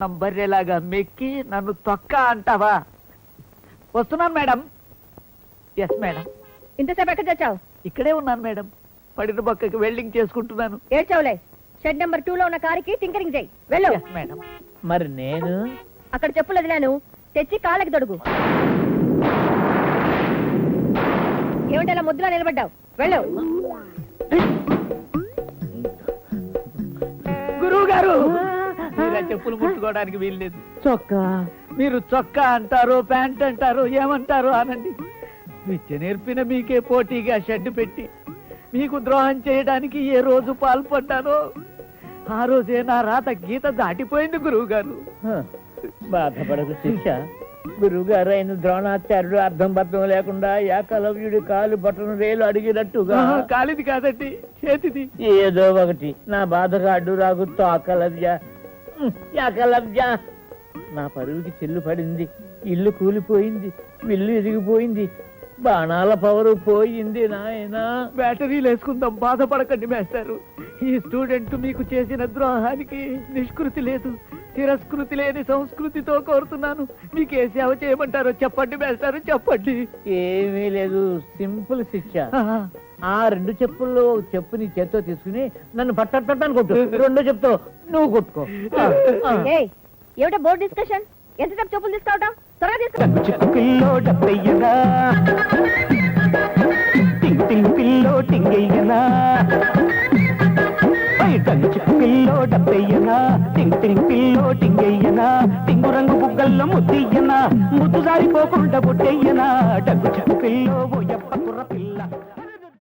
బర్రెలాగా మెక్కి నన్ను తొక్క అంటావా? వస్తున్నాను మేడం. Yes madam. ఇంతసేపు ఎక్కడ తెచ్చావు? ఇక్కడే ఉన్నాను మేడం. పడిన పక్కకి వెల్డింగ్ చేసుకుంటున్నాను. ఏడ్చావులే. షెడ్ నెంబర్ 2 లో ఉన్న కారుకి టింకరింగ్ చేయి. వెళ్ళు. Yes madam. మరి నేను అక్కడ చెప్పులు వదిలాను, తెచ్చి కాళ్ళకి తొడుగు. ఏమిటి అలా ముద్దులా నిలబడ్డావు? వెళ్ళు. గురువు గారు, మీరు చెప్పులు ముట్టుకోవడానికి వీల్లేదు. చొక్కా మీరు చొక్కా అంటారు, ప్యాంట్ అంటారు, ఏమంటారు అనండి. విద్య నేర్పిన మీకే పోటీగా షెడ్ పెట్టి మీకు ద్రోహం చేయడానికి ఏ రోజు పాల్పడ్డానో ఆ రోజే నా రాత గీత దాటిపోయింది గురువు గారు. బాధపడకు శిక్ష. గురువు గారు అయిన ద్రోణాచార్యుడు అర్థం బద్దం లేకుండా ఏకలవ్యుడి కాలు బట్టను రేలు అడిగినట్టుగా. కాలిది కాదండి, చేతిది. ఏదో ఒకటి నా బాధగా అడ్డు రాగుతో అకలవ్య ఏకలవ్య. నా పరువుకి చెల్లు పడింది, ఇల్లు కూలిపోయింది, విల్లు ఇరిగిపోయింది, బాణాల పవరు పోయింది. నాయనా బ్యాటరీలు వేసుకుందాం, బాధపడకండి మేస్టారు. ఈ స్టూడెంట్ మీకు చేసిన ద్రోహానికి నిష్కృతి లేదు, తిరస్కృతి లేని సంస్కృతితో కోరుతున్నాను. మీకు ఏ సేవ చేయమంటారో చెప్పండి మేస్టారు, చెప్పండి. ఏమీ లేదు, సింపుల్ శిక్ష. ఆ 2 చెప్పుల్లో చెప్పు నీ చేత్తో తీసుకుని నన్ను పట్టని కొట్టు. 2 చెప్తో నువ్వు కొట్టుకో. ఏమిటో బోర్డు డిస్కషన్? ఎంతసేపు చెప్పులు తీసుకోవటం? త్వరగా తీసుకో. పిల్లో డబ్బయ్యనా, టింగ్ టింగ్ పిల్లో టింగయ్యనా, పిల్లో డబ్బయ్యనా, టింగ్ టింగ్ పిల్లో టింగయ్యనా, టింగు రంగు బుగ్గల్లో ముద్దయ్యనా, ముద్దు జారిపోకుండా బుట్టయ్యనా, డగ్గు చెక్కు పిల్లో ఓ యప్ప కుర్ర పిల్ల.